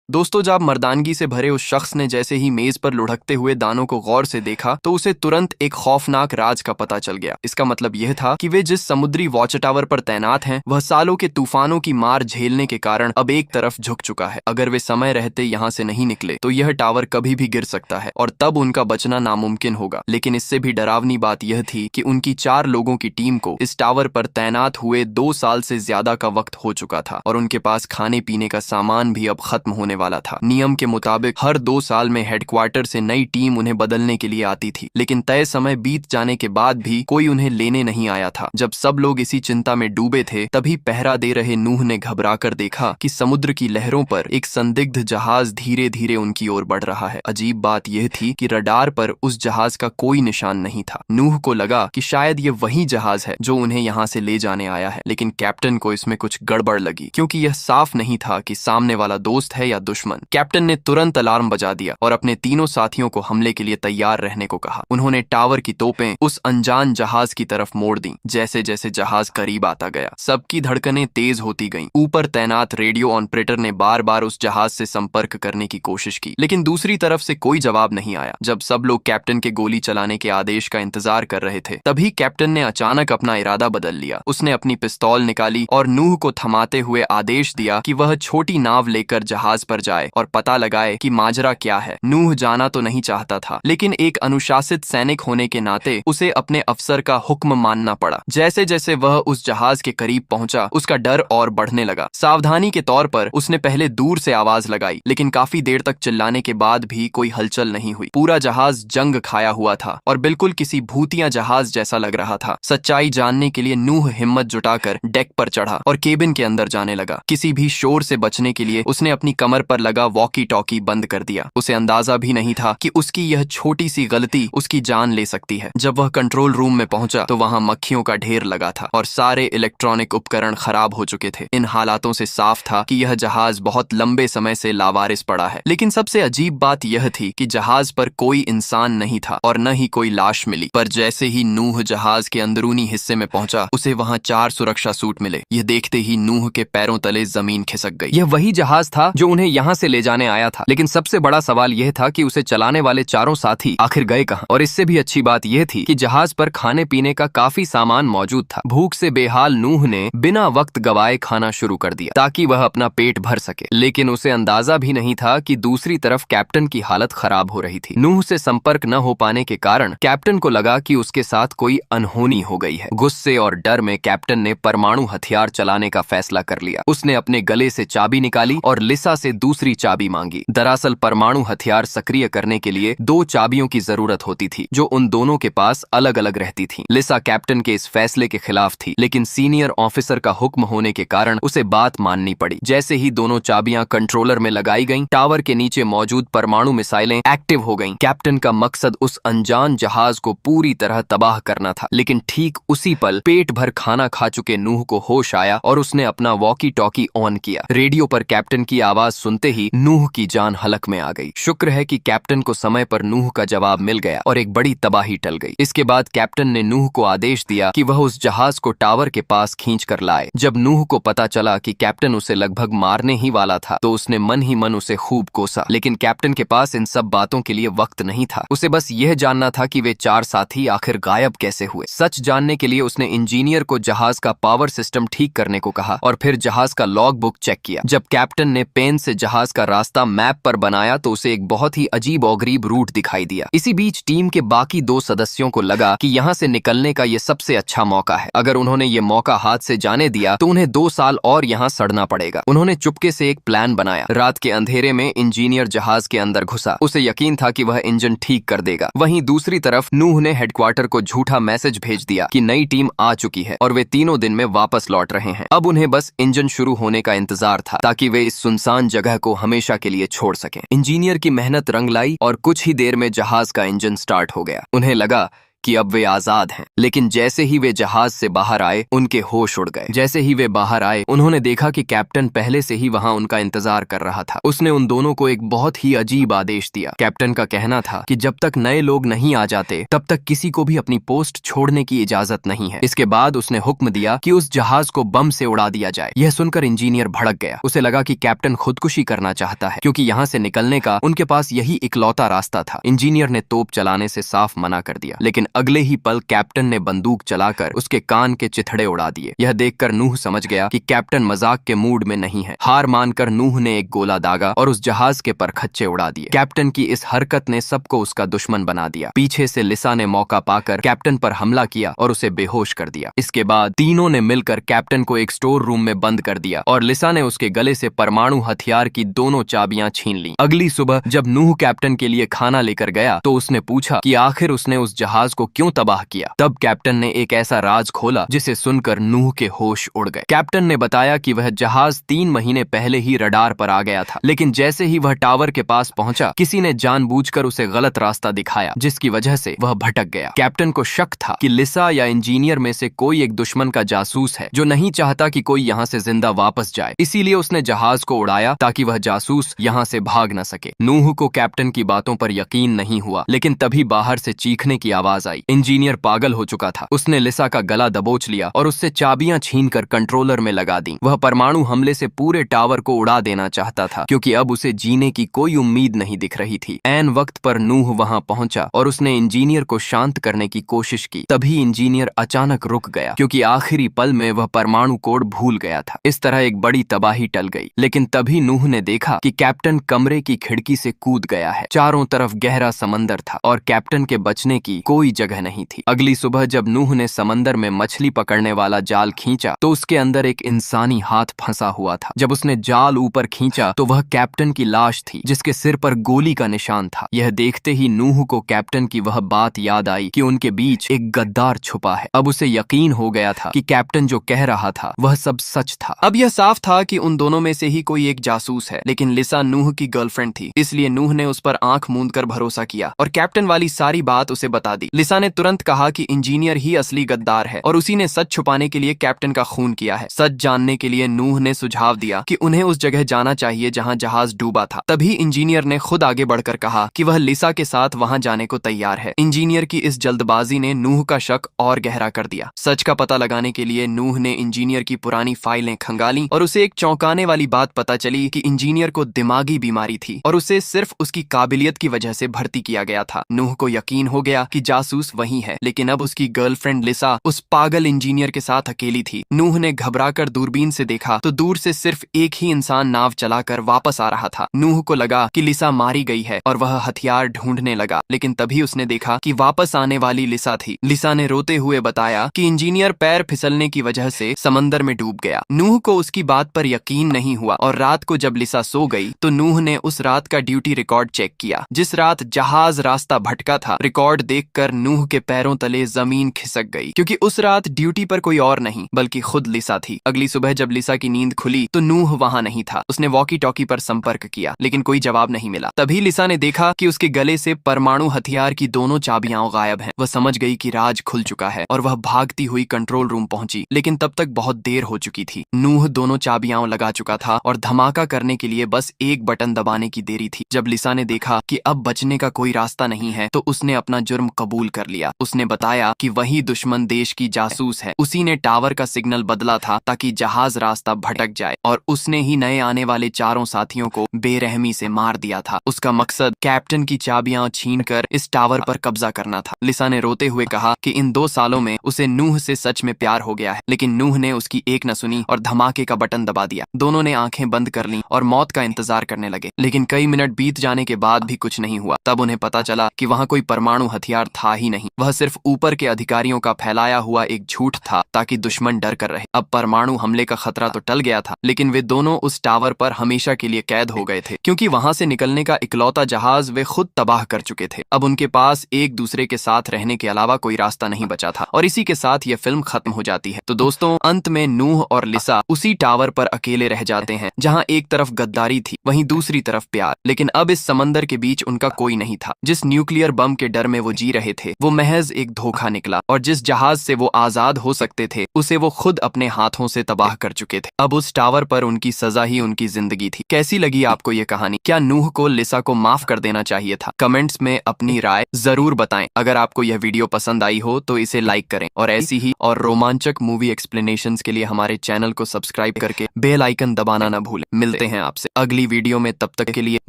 दोस्तों, जब मर्दानगी से भरे उस शख्स ने जैसे ही मेज पर लुढ़कते हुए दानों को गौर से देखा तो उसे तुरंत एक खौफनाक राज का पता चल गया। इसका मतलब यह था कि वे जिस समुद्री वॉच टावर पर तैनात हैं वह सालों के तूफानों की मार झेलने के कारण अब एक तरफ झुक चुका है। अगर वे समय रहते यहाँ से नहीं निकले तो यह टावर कभी भी गिर सकता है और तब उनका बचना नामुमकिन होगा। लेकिन इससे भी डरावनी बात यह थी कि उनकी 4 लोगों की टीम को इस टावर पर तैनात हुए 2 साल से ज्यादा का वक्त हो चुका था और उनके पास खाने पीने का सामान भी अब खत्म होने वाला था। नियम के मुताबिक हर 2 साल में हेडक्वार्टर से नई टीम उन्हें बदलने के लिए आती थी, लेकिन तय समय बीत जाने के बाद भी कोई उन्हें लेने नहीं आया था। जब सब लोग इसी चिंता में डूबे थे तभी पहरा दे रहे नूह ने घबराकर देखा कि समुद्र की लहरों पर एक संदिग्ध जहाज धीरे धीरे उनकी ओर बढ़ रहा है। अजीब बात यह थी कि रडार पर उस जहाज का कोई निशान नहीं था। नूह को लगा कि शायद ये वही जहाज है जो उन्हें यहाँ से ले जाने आया है, लेकिन कैप्टन को इसमें कुछ गड़बड़ लगी क्योंकि यह साफ नहीं था कि सामने वाला दोस्त है या दुश्मन। कैप्टन ने तुरंत अलार्म बजा दिया और अपने तीनों साथियों को हमले के लिए तैयार रहने को कहा। उन्होंने टावर की तोपें उस अनजान जहाज की तरफ मोड़ दी। जैसे जैसे जहाज करीब आता गया सबकी धड़कनें तेज होती गईं। ऊपर तैनात रेडियो ऑपरेटर ने बार बार उस जहाज से संपर्क करने की कोशिश की, लेकिन दूसरी तरफ से कोई जवाब नहीं आया। जब सब लोग कैप्टन के गोली चलाने के आदेश का इंतजार कर रहे थे तभी कैप्टन ने अचानक अपना इरादा बदल लिया। उसने अपनी पिस्तौल निकाली और नूह को थमाते हुए आदेश दिया कि वह छोटी नाव लेकर जहाज पर जाए और पता लगाए कि माजरा क्या है। नूह जाना तो नहीं चाहता था, लेकिन एक अनुशासित सैनिक होने के नाते उसे अपने अफसर का हुक्म मानना पड़ा। जैसे जैसे वह उस जहाज के करीब पहुंचा उसका डर और बढ़ने लगा। सावधानी के तौर पर उसने पहले दूर से आवाज लगाई, लेकिन काफी देर तक चिल्लाने के बाद भी कोई हलचल नहीं हुई। पूरा जहाज जंग खाया हुआ था और बिल्कुल किसी भूतिया जहाज जैसा लग रहा था। सच्चाई जानने के लिए नूह हिम्मत जुटाकर डेक पर चढ़ा और केबिन के अंदर जाने लगा। किसी भी शोर से बचने के लिए उसने अपनी कमर पर लगा वॉकी टॉकी बंद कर दिया। उसे अंदाजा भी नहीं था कि उसकी यह छोटी सी गलती उसकी जान ले सकती है। जब वह कंट्रोल रूम में पहुंचा तो वहां मक्खियों का ढेर लगा था और सारे इलेक्ट्रॉनिक उपकरण खराब हो चुके थे। इन हालातों से साफ था कि यह जहाज बहुत लंबे समय से लावारिस पड़ा है। लेकिन सबसे अजीब बात यह थी कि जहाज पर कोई इंसान नहीं था और न ही कोई लाश मिली। पर जैसे ही नूह जहाज के अंदरूनी हिस्से में पहुंचा उसे वहां 4 सुरक्षा सूट मिले। यह देखते ही नूह के पैरों तले जमीन खिसक गई। यह वही जहाज था जो उन्हें यहाँ से ले जाने आया था, लेकिन सबसे बड़ा सवाल यह था कि उसे चलाने वाले चारों साथी आखिर गए कहां। और इससे भी अच्छी बात यह थी कि जहाज पर खाने पीने का काफी सामान मौजूद था। भूख से बेहाल नूह ने बिना वक्त गवाए खाना शुरू कर दिया ताकि वह अपना पेट भर सके, लेकिन उसे अंदाजा भी नहीं था कि दूसरी तरफ कैप्टन की हालत खराब हो रही थी। नूह से संपर्क न हो पाने के कारण कैप्टन को लगा कि उसके साथ कोई अनहोनी हो गई है। गुस्से और डर में कैप्टन ने परमाणु हथियार चलाने का फैसला कर लिया। उसने अपने गले से चाबी निकाली और लिसा से दूसरी चाबी मांगी। दरअसल परमाणु हथियार सक्रिय करने के लिए 2 चाबियों की जरूरत होती थी जो उन दोनों के पास अलग अलग रहती थीं। लिसा कैप्टन के इस फैसले के खिलाफ थी, लेकिन सीनियर ऑफिसर का हुक्म होने के कारण उसे बात माननी पड़ी। जैसे ही दोनों चाबियां कंट्रोलर में लगाई गईं, टावर के नीचे मौजूद परमाणु मिसाइलें एक्टिव हो गईं। कैप्टन का मकसद उस अनजान जहाज को पूरी तरह तबाह करना था, लेकिन ठीक उसी पल पेट भर खाना खा चुके नूह को होश आया और उसने अपना वॉकी टॉकी ऑन किया। रेडियो पर कैप्टन की आवाज सुनते ही नूह की जान हलक में आ गई। शुक्र है कि कैप्टन को समय पर नूह का जवाब मिल गया और एक बड़ी तबाही टल गई। इसके बाद कैप्टन ने नूह को आदेश दिया कि वह उस जहाज को टावर के पास खींच कर लाए। जब नूह को पता चला कि कैप्टन उसे लगभग मारने ही वाला था तो उसने मन ही मन उसे खूब कोसा, लेकिन कैप्टन के पास इन सब बातों के लिए वक्त नहीं था। उसे बस यह जानना था कि वे 4 साथी आखिर गायब कैसे हुए। सच जानने के लिए उसने इंजीनियर को जहाज का पावर सिस्टम ठीक करने को कहा और फिर जहाज का लॉग बुक चेक किया। जब कैप्टन ने पेन से जहाज का रास्ता मैप पर बनाया तो उसे एक बहुत ही अजीब और गरीब रूट दिखाई दिया। इसी बीच टीम के बाकी 2 सदस्यों को लगा कि यहाँ से निकलने का ये सबसे अच्छा मौका है। अगर उन्होंने ये मौका हाथ से जाने दिया तो उन्हें 2 साल और यहाँ सड़ना पड़ेगा। उन्होंने चुपके से एक प्लान बनाया। रात के अंधेरे में इंजीनियर जहाज के अंदर घुसा। उसे यकीन था कि वह इंजन ठीक कर देगा। वहीं दूसरी तरफ नूह ने हेडक्वार्टर को झूठा मैसेज भेज दिया कि नई टीम आ चुकी है और वे 3 दिन में वापस लौट रहे हैं। अब उन्हें बस इंजन शुरू होने का इंतजार था ताकि वे इस सुनसान जगह को हमेशा के लिए छोड़ सकें। इंजीनियर की मेहनत रंग लाई और कुछ ही देर में जहाज का इंजन स्टार्ट हो गया। उन्हें लगा कि अब वे आजाद हैं। लेकिन जैसे ही वे जहाज से बाहर आए, उनके होश उड़ गए। जैसे ही वे बाहर आए, उन्होंने देखा कि कैप्टन पहले से ही वहां उनका इंतजार कर रहा था। उसने उन दोनों को एक बहुत ही अजीब आदेश दिया। कैप्टन का कहना था कि जब तक नए लोग नहीं आ जाते, तब तक किसी को भी अपनी पोस्ट छोड़ने की इजाजत नहीं है। इसके बाद उसने हुक्म दिया कि उस जहाज को बम से उड़ा दिया जाए। यह सुनकर इंजीनियर भड़क गया। उसे लगा कि कैप्टन खुदकुशी करना चाहता है, क्योंकि यहाँ से निकलने का उनके पास यही इकलौता रास्ता था। इंजीनियर ने तोप चलाने से साफ मना कर दिया, लेकिन अगले ही पल कैप्टन ने बंदूक चलाकर उसके कान के चिथड़े उड़ा दिए। यह देखकर नूह समझ गया कि कैप्टन मजाक के मूड में नहीं है। हार मानकर नूह ने एक गोला दागा और उस जहाज के परखच्चे उड़ा दिए। कैप्टन की इस हरकत ने सबको उसका दुश्मन बना दिया। पीछे से लिसा ने मौका पाकर कैप्टन पर हमला किया और उसे बेहोश कर दिया। इसके बाद तीनों ने मिलकर कैप्टन को एक स्टोर रूम में बंद कर दिया और लिसा ने उसके गले से परमाणु हथियार की दोनों चाबियां छीन ली। अगली सुबह जब नूह कैप्टन के लिए खाना लेकर गया, तो उसने पूछा कि आखिर उसने उस जहाज को क्यों तबाह किया। तब कैप्टन ने एक ऐसा राज खोला जिसे सुनकर नूह के होश उड़ गए। कैप्टन ने बताया कि वह जहाज 3 महीने पहले ही रडार पर आ गया था, लेकिन जैसे ही वह टावर के पास पहुंचा, किसी ने जानबूझकर उसे गलत रास्ता दिखाया, जिसकी वजह से वह भटक गया। कैप्टन को शक था कि लिसा या इंजीनियर में से कोई एक दुश्मन का जासूस है, जो नहीं चाहता कि कोई यहाँ से जिंदा वापस जाए। इसीलिए उसने जहाज को उड़ाया ताकि वह जासूस यहाँ से भाग न सके। नूह को कैप्टन की बातों पर यकीन नहीं हुआ, लेकिन तभी बाहर से चीखने की आवाज आई। इंजीनियर पागल हो चुका था। उसने लिसा का गला दबोच लिया और उससे चाबियां छीनकर कंट्रोलर में लगा दी। वह परमाणु हमले से पूरे टावर को उड़ा देना चाहता था, क्योंकि अब उसे जीने की कोई उम्मीद नहीं दिख रही थी। ऐन वक्त पर नूह वहां पहुंचा और उसने इंजीनियर को शांत करने की कोशिश की। तभी इंजीनियर अचानक रुक गया, क्योंकि आखिरी पल में वह परमाणु कोड भूल गया था। इस तरह एक बड़ी तबाही टल गई। लेकिन तभी नूह ने देखा कि कैप्टन कमरे की खिड़की से कूद गया है। चारों तरफ गहरा समंदर था और कैप्टन के बचने की कोई जगह नहीं थी। अगली सुबह जब नूह ने समंदर में मछली पकड़ने वाला जाल खींचा, तो उसके अंदर एक इंसानी हाथ फंसा हुआ था। जब उसने जाल ऊपर खींचा, तो वह कैप्टन की लाश थी, जिसके सिर पर गोली का निशान था। यह देखते ही नूह को कैप्टन की वह बात याद आई कि उनके बीच एक गद्दार छुपा है। अब उसे यकीन हो गया था कि कैप्टन जो कह रहा था वह सब सच था। अब यह साफ था कि उन दोनों में से ही कोई एक जासूस है, लेकिन लिसा नूह की गर्लफ्रेंड थी, इसलिए नूह ने उस पर आंख मूंद कर भरोसा किया और कैप्टन वाली सारी बात उसे बता दी। लिसा ने तुरंत कहा कि इंजीनियर ही असली गद्दार है और उसी ने सच छुपाने के लिए कैप्टन का खून किया है। सच जानने के लिए नूह ने सुझाव दिया कि उन्हें उस जगह जाना चाहिए जहां जहाज डूबा था। तभी इंजीनियर ने खुद आगे बढ़कर कहा कि वह लिसा के साथ वहां जाने को तैयार है। इंजीनियर की इस जल्दबाजी ने नूह का शक और गहरा कर दिया। सच का पता लगाने के लिए नूह ने इंजीनियर की पुरानी फाइलें खंगाली और उसे एक चौंकाने वाली बात पता चली कि इंजीनियर को दिमागी बीमारी थी और उसे सिर्फ उसकी काबिलियत की वजह से भर्ती किया गया था। नूह को यकीन हो गया कि जासूस वही है, लेकिन अब उसकी गर्लफ्रेंड लिसा उस पागल इंजीनियर के साथ अकेली थी। नूह ने घबराकर दूरबीन से देखा तो दूर से सिर्फ एक ही इंसान नाव चलाकर वापस आ रहा था। नूह को लगा कि लिसा मारी गई है और वह हथियार ढूंढने लगा, लेकिन तभी उसने देखा कि वापस आने वाली लिसा थी। लिसा ने रोते हुए बताया कि इंजीनियर पैर फिसलने की वजह से समंदर में डूब गया। नूह को उसकी बात पर यकीन नहीं हुआ और रात को जब लिसा सो गई तो नूह ने उस रात का ड्यूटी रिकॉर्ड चेक किया। जिस रात जहाज रास्ता भटका था, रिकॉर्ड देखकर नूह के पैरों तले जमीन खिसक गई, क्योंकि उस रात ड्यूटी पर कोई और नहीं बल्कि खुद लिसा थी। अगली सुबह जब लिसा की नींद खुली तो नूह वहां नहीं था। उसने वॉकी टॉकी पर संपर्क किया, लेकिन कोई जवाब नहीं मिला। तभी लिसा ने देखा कि उसके गले से परमाणु हथियार की दोनों चाबियां गायब हैं। वह समझ गई कि राज खुल चुका है और वह भागती हुई कंट्रोल रूम पहुंची, लेकिन तब तक बहुत देर हो चुकी थी। नूह दोनों चाबियां लगा चुका था और धमाका करने के लिए बस एक बटन दबाने की देरी थी। जब लिसा ने देखा कि अब बचने का कोई रास्ता नहीं है, तो उसने अपना जुर्म कबूल कर लिया। उसने बताया कि वही दुश्मन देश की जासूस है। उसी ने टावर का सिग्नल बदला था ताकि जहाज रास्ता भटक जाए और उसने ही नए आने वाले चारों साथियों को बेरहमी से मार दिया था। उसका मकसद कैप्टन की चाबियां छीनकर इस टावर पर कब्जा करना था। लिसा ने रोते हुए कहा कि इन 2 सालों में उसे नूह से सच में प्यार हो गया है, लेकिन नूह ने उसकी एक न सुनी और धमाके का बटन दबा दिया। दोनों ने आंखें बंद कर लीं और मौत का इंतजार करने लगे, लेकिन कई मिनट बीत जाने के बाद भी कुछ नहीं हुआ। तब उन्हें पता चला कि वहां कोई परमाणु हथियार था ही नहीं। वह सिर्फ ऊपर के अधिकारियों का फैलाया हुआ एक झूठ था ताकि दुश्मन डर कर रहे। अब परमाणु हमले का खतरा तो टल गया था, लेकिन वे दोनों उस टावर पर हमेशा के लिए कैद हो गए थे, क्योंकि वहां से निकलने का इकलौता जहाज वे खुद तबाह कर चुके थे। अब उनके पास एक दूसरे के साथ रहने के अलावा कोई रास्ता नहीं बचा था और इसी के साथ यह फिल्म खत्म हो जाती है। तो दोस्तों, अंत में नूह और लिसा उसी टावर पर अकेले रह जाते हैं जहां एक तरफ गद्दारी थी, वहीं दूसरी तरफ प्यार। लेकिन अब इस समंदर के बीच उनका कोई नहीं था। जिस न्यूक्लियर बम के डर में वो जी रहे थे, थे वो महज एक धोखा निकला, और जिस जहाज से वो आजाद हो सकते थे उसे वो खुद अपने हाथों से तबाह कर चुके थे। अब उस टावर पर उनकी सजा ही उनकी जिंदगी थी। कैसी लगी आपको ये कहानी? क्या नूह को लिसा को माफ कर देना चाहिए था? कमेंट्स में अपनी राय जरूर बताएं। अगर आपको यह वीडियो पसंद आई हो तो इसे लाइक करें, और ऐसी ही और रोमांचक मूवी एक्सप्लेनेशंस के लिए हमारे चैनल को सब्सक्राइब करके बेल आइकन दबाना न भूलें। मिलते हैं आपसे अगली वीडियो में, तब तक के लिए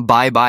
बाय बाय।